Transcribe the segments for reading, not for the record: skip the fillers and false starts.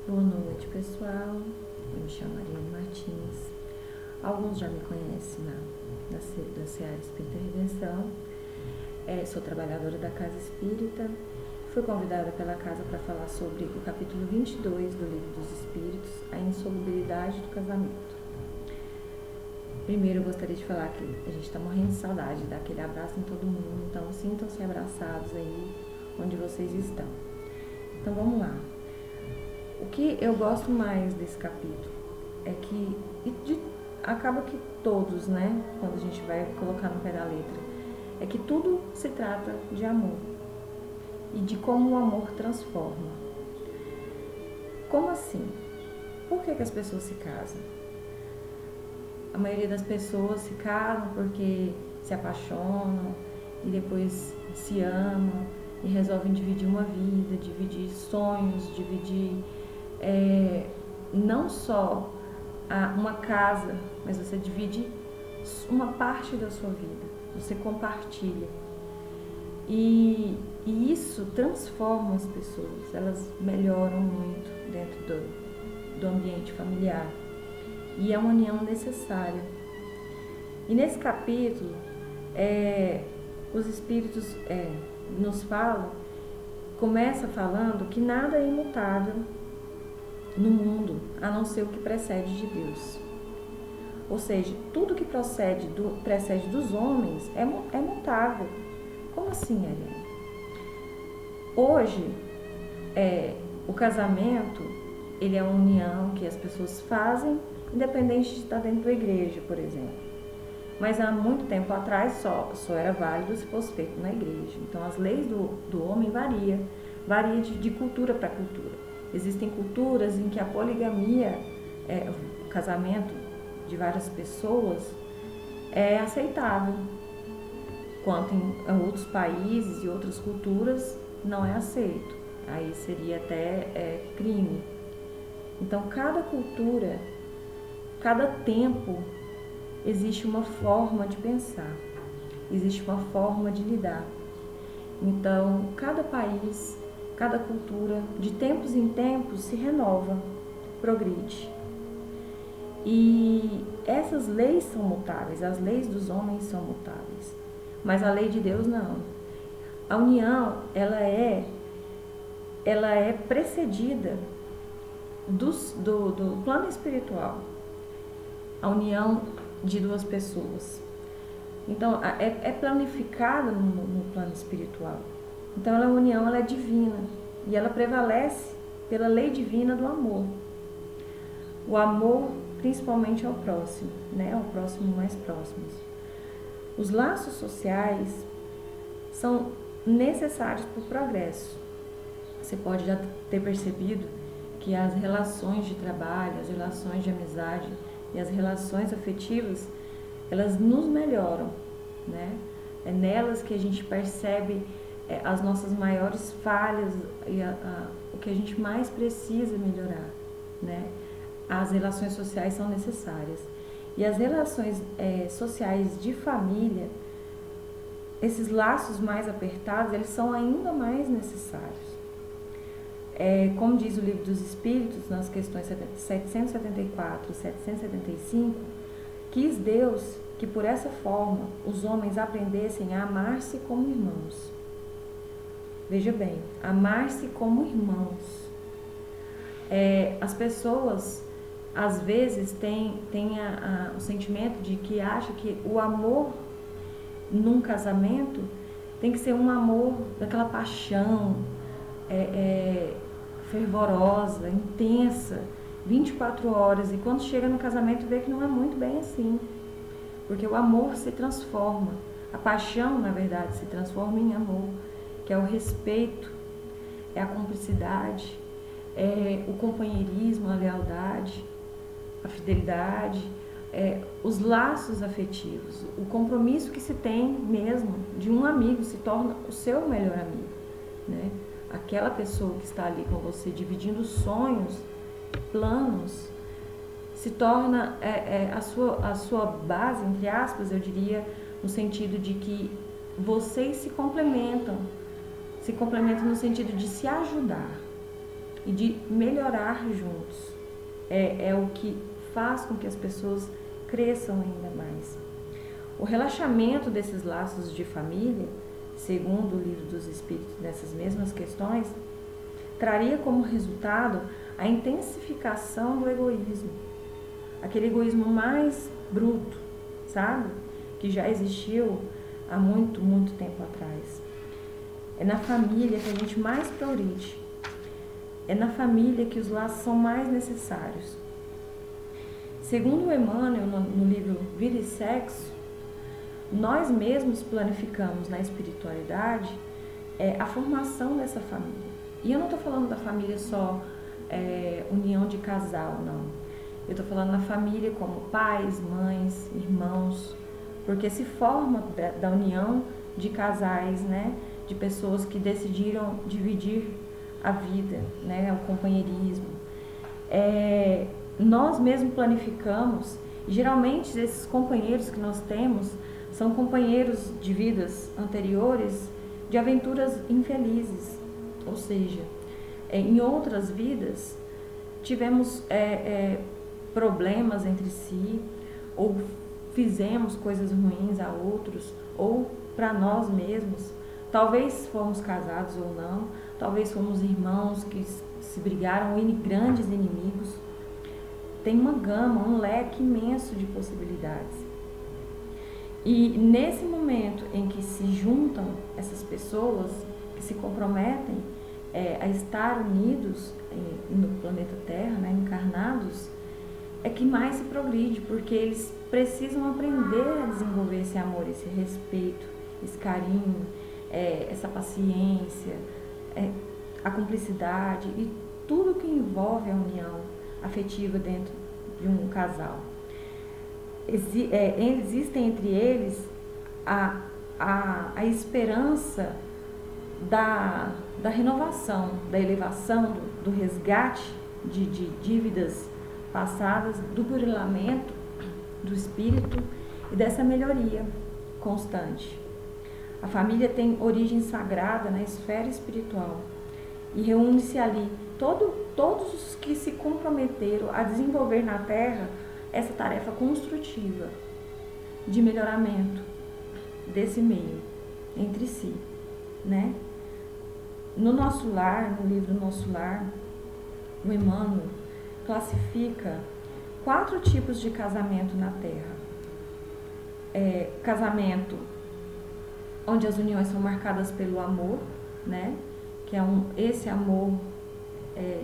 Boa noite, pessoal. Eu me chamo Ariane Martins. Alguns já me conhecem da Seara Espírita Redenção. Sou trabalhadora da Casa Espírita. Fui convidada pela Casa para falar sobre o capítulo 22 do Livro dos Espíritos, a insolubilidade do casamento. Primeiro, eu gostaria de falar que a gente está morrendo de saudade daquele abraço em todo mundo, então sintam-se abraçados aí onde vocês estão. Então vamos lá. O que eu gosto mais desse capítulo é que acaba que todos, né, quando a gente vai colocar no pé da letra, é que tudo se trata de amor e de como o amor transforma. Como assim? Por que as pessoas se casam? A maioria das pessoas se casam porque se apaixonam e depois se amam e resolvem dividir uma vida, dividir sonhos, dividir não só uma casa, mas você divide uma parte da sua vida, você compartilha. E isso transforma as pessoas, elas melhoram muito dentro do ambiente familiar. E é uma união necessária. E nesse capítulo, os Espíritos nos falam, começa falando que nada é imutável no mundo, a não ser o que precede de Deus. Ou seja, tudo que precede dos homens é mutável. Como assim, Ariane? Hoje, o casamento, ele é uma união que as pessoas fazem, independente de estar dentro da igreja, por exemplo. Mas há muito tempo atrás só era válido se fosse feito na igreja. Então as leis do homem varia de cultura para cultura. Existem culturas em que a poligamia, o casamento de várias pessoas, é aceitável, enquanto em outros países e outras culturas não é aceito. Aí seria até crime. Então cada cultura, cada tempo, existe uma forma de pensar, existe uma forma de lidar. Então, cada país, cada cultura, de tempos em tempos, se renova, progride. E essas leis são mutáveis, as leis dos homens são mutáveis, mas a lei de Deus não. A união, ela é precedida do plano espiritual. A união de duas pessoas. Então, é planificada no plano espiritual. Então, a união ela é divina e ela prevalece pela lei divina do amor. O amor, principalmente ao próximo, né? Ao próximo mais próximo. Os laços sociais são necessários para o progresso. Você pode já ter percebido que as relações de trabalho, as relações de amizade e as relações afetivas, elas nos melhoram, né? É nelas que a gente percebe as nossas maiores falhas e o que a gente mais precisa melhorar, né? As relações sociais são necessárias. E as relações sociais de família, esses laços mais apertados, eles são ainda mais necessários. Como diz o Livro dos Espíritos, nas questões 774 e 775, quis Deus que por essa forma os homens aprendessem a amar-se como irmãos. Veja bem, amar-se como irmãos. As pessoas, às vezes, têm o sentimento de que acham que o amor num casamento tem que ser um amor daquela paixão, fervorosa, intensa, 24 horas, e quando chega no casamento vê que não é muito bem assim, porque o amor se transforma, a paixão, na verdade, se transforma em amor, que é o respeito, é a cumplicidade, é o companheirismo, a lealdade, a fidelidade, os laços afetivos, o compromisso que se tem mesmo de um amigo se torna o seu melhor amigo, né? Aquela pessoa que está ali com você dividindo sonhos, planos, se torna a sua base, entre aspas, eu diria, no sentido de que vocês se complementam no sentido de se ajudar. e de melhorar juntos. É o que faz com que as pessoas cresçam ainda mais. O relaxamento desses laços de família, segundo o Livro dos Espíritos, nessas mesmas questões, traria como resultado a intensificação do egoísmo. Aquele egoísmo mais bruto, sabe? Que já existiu há muito, muito tempo atrás. É na família que a gente mais progride. É na família que os laços são mais necessários. Segundo Emmanuel, no livro Vida e Sexo, nós mesmos planificamos na espiritualidade a formação dessa família. E eu não estou falando da família só união de casal, não. Eu estou falando na família como pais, mães, irmãos, porque se forma da união de casais, né, de pessoas que decidiram dividir a vida, né, o companheirismo. Nós mesmos planificamos, e geralmente esses companheiros que nós temos são companheiros de vidas anteriores, de aventuras infelizes, ou seja, em outras vidas tivemos problemas entre si, ou fizemos coisas ruins a outros, ou para nós mesmos. Talvez fomos casados ou não, talvez fomos irmãos que se brigaram em grandes inimigos. Tem uma gama, um leque imenso de possibilidades. E nesse momento em que se juntam essas pessoas, que se comprometem a estar unidos no planeta Terra, né, encarnados, é que mais se progride, porque eles precisam aprender a desenvolver esse amor, esse respeito, esse carinho, essa paciência, a cumplicidade e tudo que envolve a união afetiva dentro de um casal. Existem entre eles a esperança da renovação, da elevação, do resgate de dívidas passadas, do burilamento do espírito e dessa melhoria constante. A família tem origem sagrada na esfera espiritual e reúne-se ali todos os que se comprometeram a desenvolver na Terra essa tarefa construtiva de melhoramento desse meio entre si, né? No Nosso Lar, no livro Nosso Lar, o Emmanuel classifica 4 tipos de casamento na Terra. Casamento onde as uniões são marcadas pelo amor, né? Que é esse amor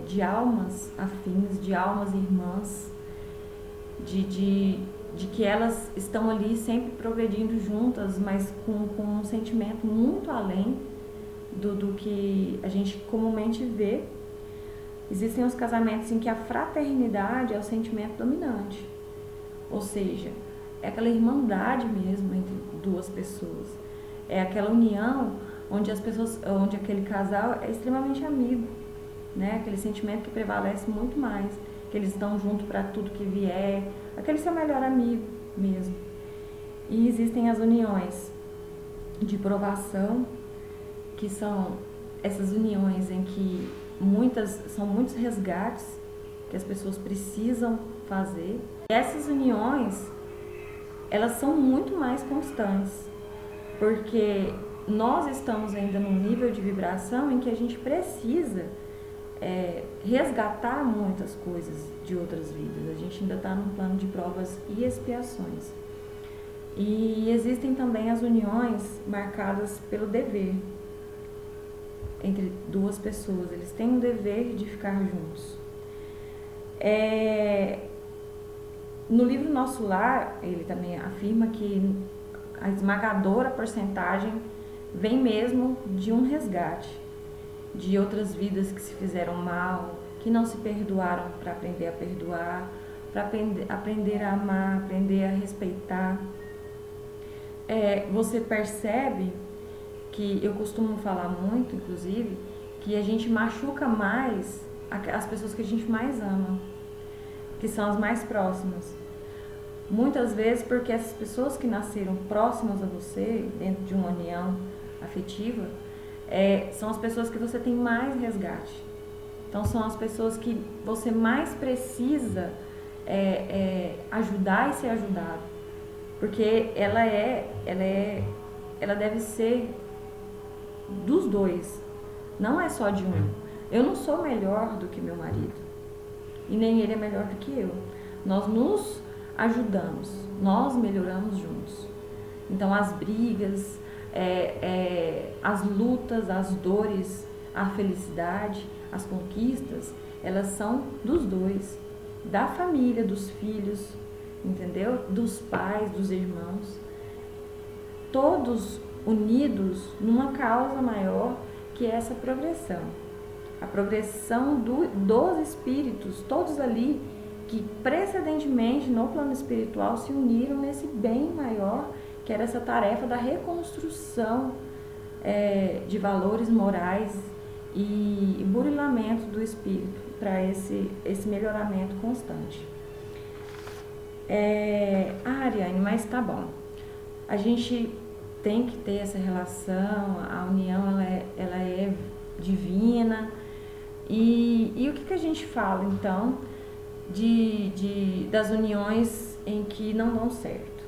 de almas afins, de almas irmãs, de que elas estão ali sempre progredindo juntas, mas com um sentimento muito além do que a gente comumente vê. Existem os casamentos em que a fraternidade é o sentimento dominante, ou seja, é aquela irmandade mesmo entre duas pessoas, é aquela união onde onde aquele casal é extremamente amigo, né? Aquele sentimento que prevalece muito mais, que eles estão juntos para tudo que vier, aquele seu melhor amigo mesmo. E existem as uniões de provação, que são essas uniões em que são muitos resgates que as pessoas precisam fazer. E essas uniões, elas são muito mais constantes, porque nós estamos ainda num nível de vibração em que a gente precisa resgatar muitas coisas de outras vidas. A gente ainda está num plano de provas e expiações. E existem também as uniões marcadas pelo dever entre duas pessoas. Eles têm um dever de ficar juntos. No livro Nosso Lar, ele também afirma que a esmagadora porcentagem vem mesmo de um resgate, de outras vidas que se fizeram mal, que não se perdoaram para aprender a perdoar, para aprender a amar, aprender a respeitar. Você percebe que eu costumo falar muito, inclusive, que a gente machuca mais as pessoas que a gente mais ama, que são as mais próximas. Muitas vezes porque essas pessoas que nasceram próximas a você, dentro de uma união afetiva, são as pessoas que você tem mais resgate. Então são as pessoas que você mais precisa ajudar e ser ajudado, porque ela deve ser dos dois, não é só de um. Eu não sou melhor do que meu marido e nem ele é melhor do que eu. Nós nos ajudamos, nós melhoramos juntos. Então as brigas, as lutas, as dores, a felicidade, as conquistas, elas são dos dois, da família, dos filhos, entendeu? Dos pais, dos irmãos, todos unidos numa causa maior, que é essa progressão. A progressão dos espíritos, todos ali que precedentemente no plano espiritual se uniram nesse bem maior, que era essa tarefa da reconstrução de valores morais e burilamento do espírito para esse melhoramento constante. Ariane, mas tá bom. A gente tem que ter essa relação, a união ela é divina. E o que a gente fala então das uniões em que não dão certo?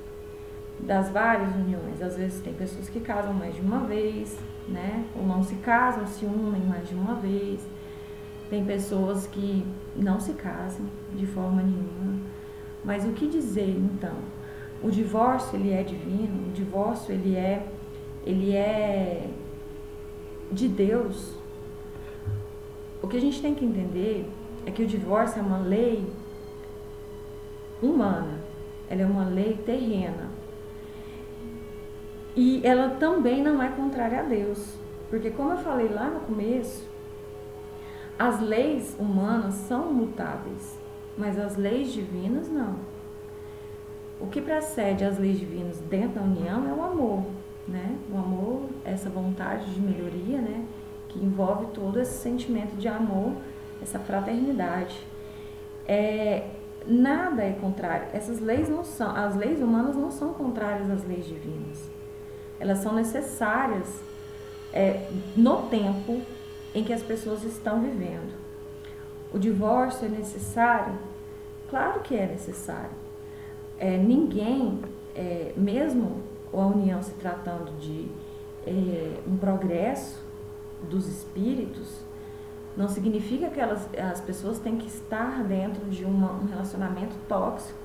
Das várias uniões, às vezes tem pessoas que casam mais de uma vez, né? Ou não se casam, se unem mais de uma vez. Tem pessoas que não se casam de forma nenhuma. Mas o que dizer então? O divórcio ele é divino, o divórcio ele é de Deus. O que a gente tem que entender é que o divórcio é uma lei humana, ela é uma lei terrena. E ela também não é contrária a Deus, porque como eu falei lá no começo, as leis humanas são mutáveis, mas as leis divinas não. O que precede as leis divinas dentro da união é o amor, né? O amor, essa vontade de melhoria, né? Que envolve todo esse sentimento de amor, essa fraternidade. Nada é contrário. Essas leis não são, as leis humanas não são contrárias às leis divinas. Elas são necessárias no tempo em que as pessoas estão vivendo. O divórcio é necessário? Claro que é necessário. Ninguém, mesmo a união se tratando de um progresso dos espíritos, não significa que as pessoas têm que estar dentro de um relacionamento tóxico,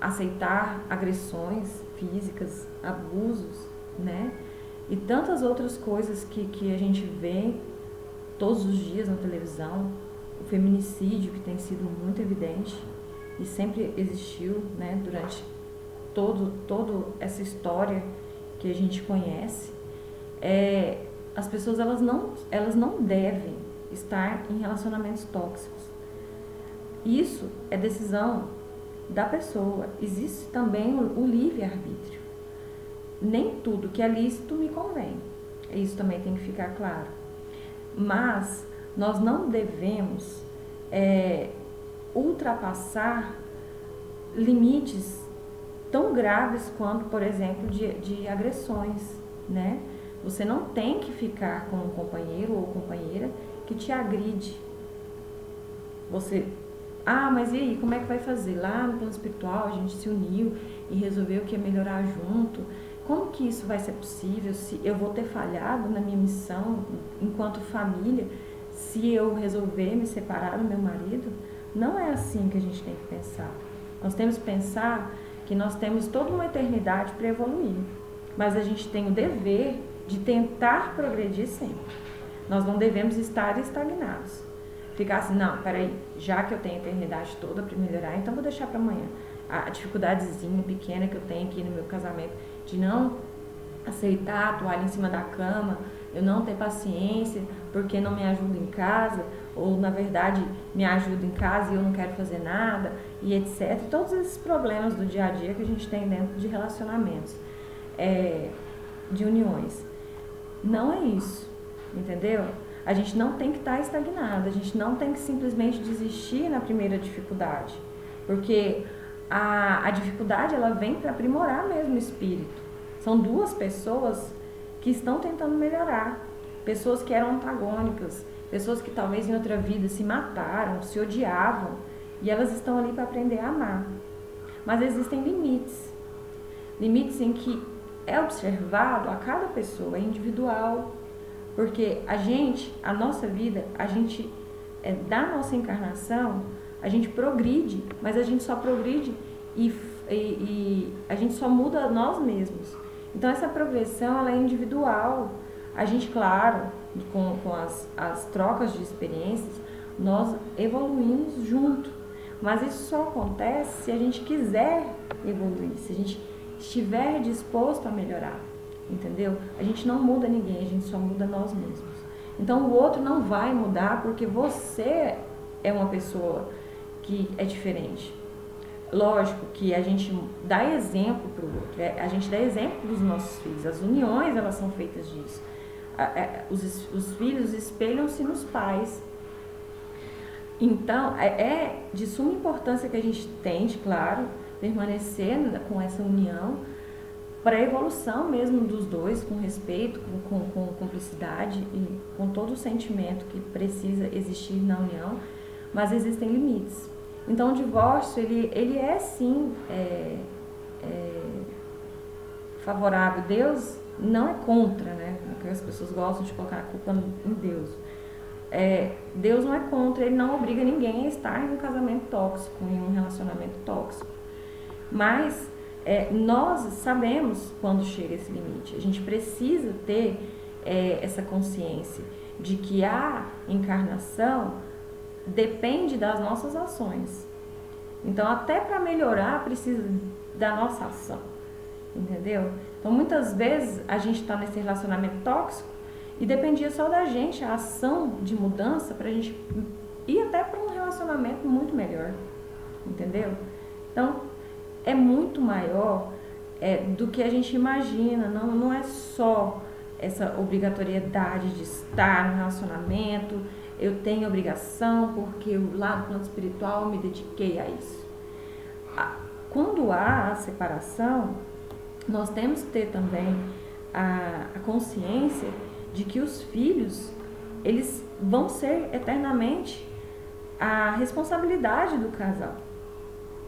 aceitar agressões físicas, abusos, né? E tantas outras coisas que a gente vê todos os dias na televisão, o feminicídio que tem sido muito evidente e sempre existiu, né, durante toda essa história que a gente conhece. As pessoas elas não devem estar em relacionamentos tóxicos. Isso é decisão da pessoa. Existe também o livre-arbítrio. Nem tudo que é lícito me convém. Isso também tem que ficar claro. Mas nós não devemos ultrapassar limites tão graves quanto, por exemplo, de agressões, né? Você não tem que ficar com um companheiro ou companheira que te agride. Mas e aí, como é que vai fazer? Lá no plano espiritual a gente se uniu e resolveu que ia melhorar junto. Como que isso vai ser possível se eu vou ter falhado na minha missão enquanto família, se eu resolver me separar do meu marido? Não é assim que a gente tem que pensar. Nós temos que pensar que nós temos toda uma eternidade para evoluir, mas a gente tem o dever de tentar progredir sempre. Nós não devemos estar estagnados. Ficar assim, não, peraí, já que eu tenho a eternidade toda para melhorar, então vou deixar para amanhã. A dificuldadezinha pequena que eu tenho aqui no meu casamento, de não aceitar a toalha em cima da cama, eu não ter paciência porque não me ajuda em casa, ou na verdade me ajuda em casa e eu não quero fazer nada, e etc. Todos esses problemas do dia a dia que a gente tem dentro de relacionamentos, de uniões. Não é isso, entendeu? A gente não tem que estar estagnado, a gente não tem que simplesmente desistir na primeira dificuldade, porque a dificuldade ela vem para aprimorar mesmo o espírito. São duas pessoas que estão tentando melhorar, pessoas que eram antagônicas, pessoas que talvez em outra vida se mataram, se odiavam, e elas estão ali para aprender a amar. Mas existem limites. Limites em que é observado a cada pessoa, é individual. Porque a nossa vida, da nossa encarnação, a gente progride, mas a gente só progride e a gente só muda nós mesmos. Então essa progressão, ela é individual. A gente, claro, com as trocas de experiências, nós evoluímos junto. Mas isso só acontece se a gente quiser evoluir, se a gente estiver disposto a melhorar, entendeu? A gente não muda ninguém, a gente só muda nós mesmos. Então o outro não vai mudar porque você é uma pessoa que é diferente. Lógico que a gente dá exemplo para o outro, a gente dá exemplo dos nossos filhos, as uniões elas são feitas disso. Os filhos espelham-se nos pais. Então é de suma importância que a gente tente, claro, permanecer com essa união para a evolução mesmo dos dois, com respeito, com cumplicidade e com todo o sentimento que precisa existir na união, mas existem limites. Então o divórcio, ele é sim favorável. Deus não é contra, né? Porque as pessoas gostam de colocar a culpa em Deus. Deus não é contra, ele não obriga ninguém a estar em um casamento tóxico, em um relacionamento tóxico. Mas nós sabemos quando chega esse limite. A gente precisa ter essa consciência de que a encarnação depende das nossas ações. Então, até para melhorar, precisa da nossa ação. Entendeu? Então, muitas vezes, a gente está nesse relacionamento tóxico e dependia só da gente, a ação de mudança, para a gente ir até para um relacionamento muito melhor. Entendeu? Então, é muito maior do que a gente imagina. Não é só essa obrigatoriedade de estar no relacionamento, eu tenho obrigação porque lá no plano espiritual eu me dediquei a isso. Quando há a separação, nós temos que ter também a consciência de que os filhos, eles vão ser eternamente a responsabilidade do casal,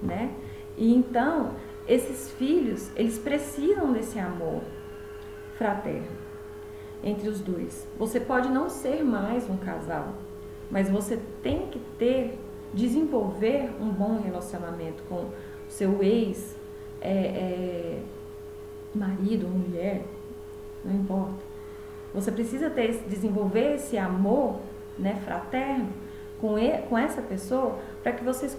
né? E então, esses filhos, eles precisam desse amor fraterno entre os dois. Você pode não ser mais um casal, mas você tem que desenvolver um bom relacionamento com o seu ex, marido ou mulher, não importa. Você precisa desenvolver esse amor, né, fraterno com essa pessoa, para que vocês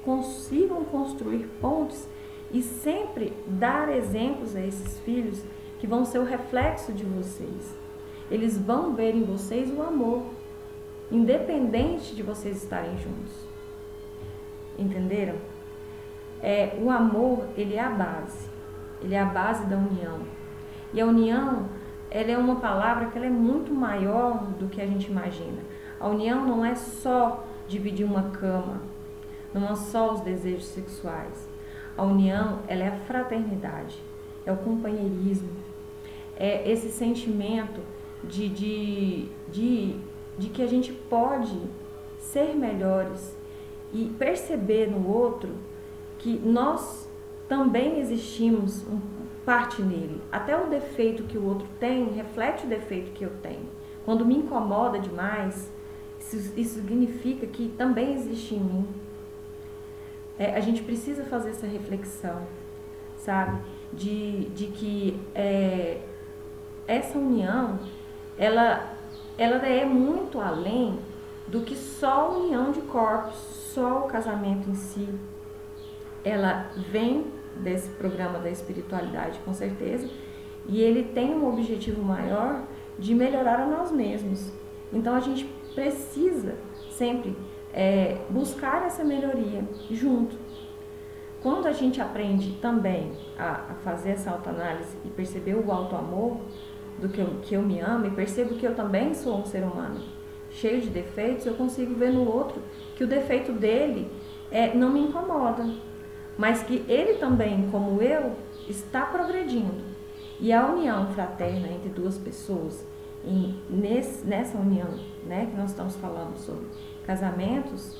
consigam construir pontes e sempre dar exemplos a esses filhos que vão ser o reflexo de vocês. Eles vão ver em vocês o amor, independente de vocês estarem juntos. Entenderam? O amor, ele é a base. Ele é a base da união. E a união, ela é uma palavra que ela é muito maior do que a gente imagina. A união não é só dividir uma cama, não é só os desejos sexuais. A união, ela é a fraternidade, é o companheirismo, é esse sentimento de que a gente pode ser melhores e perceber no outro que nós também existimos parte nele. Até o defeito que o outro tem reflete o defeito que eu tenho. Quando me incomoda demais, isso significa que também existe em mim. A gente precisa fazer essa reflexão, sabe? De que essa união, ela é muito além do que só a união de corpos, só o casamento em si. Ela vem desse programa da espiritualidade, com certeza, e ele tem um objetivo maior de melhorar a nós mesmos. Então a gente precisa sempre buscar essa melhoria junto. Quando a gente aprende também a fazer essa autoanálise e perceber o auto-amor do que eu me amo e percebo que eu também sou um ser humano cheio de defeitos, eu consigo ver no outro que o defeito dele não me incomoda, mas que ele também, como eu, está progredindo. E a união fraterna entre duas pessoas nessa união, né, que nós estamos falando sobre casamentos,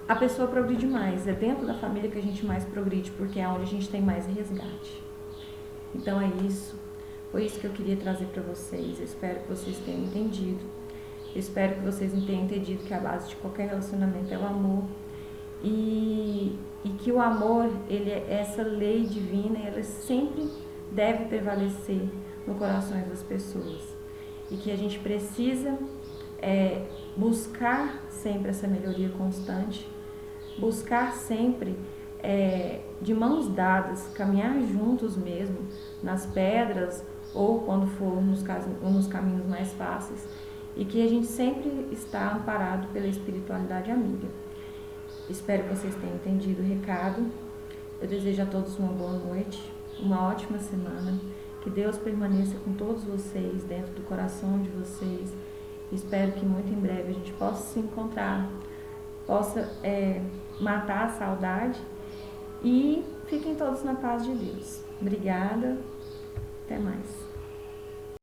a pessoa progride mais. É dentro da família que a gente mais progride, porque é onde a gente tem mais resgate. Então é isso. Foi isso que eu queria trazer para vocês. Eu espero que vocês tenham entendido. Eu espero que vocês tenham entendido que a base de qualquer relacionamento é o amor. E que o amor, ele é essa lei divina, ela sempre deve prevalecer no coração das pessoas. E que a gente precisa buscar sempre essa melhoria constante, buscar sempre de mãos dadas, caminhar juntos mesmo, nas pedras ou quando for nos caminhos mais fáceis, e que a gente sempre está amparado pela espiritualidade amiga. Espero que vocês tenham entendido o recado. Eu desejo a todos uma boa noite, uma ótima semana, que Deus permaneça com todos vocês, dentro do coração de vocês. Espero que muito em breve a gente possa se encontrar, possa matar a saudade, e fiquem todos na paz de Deus. Obrigada, até mais.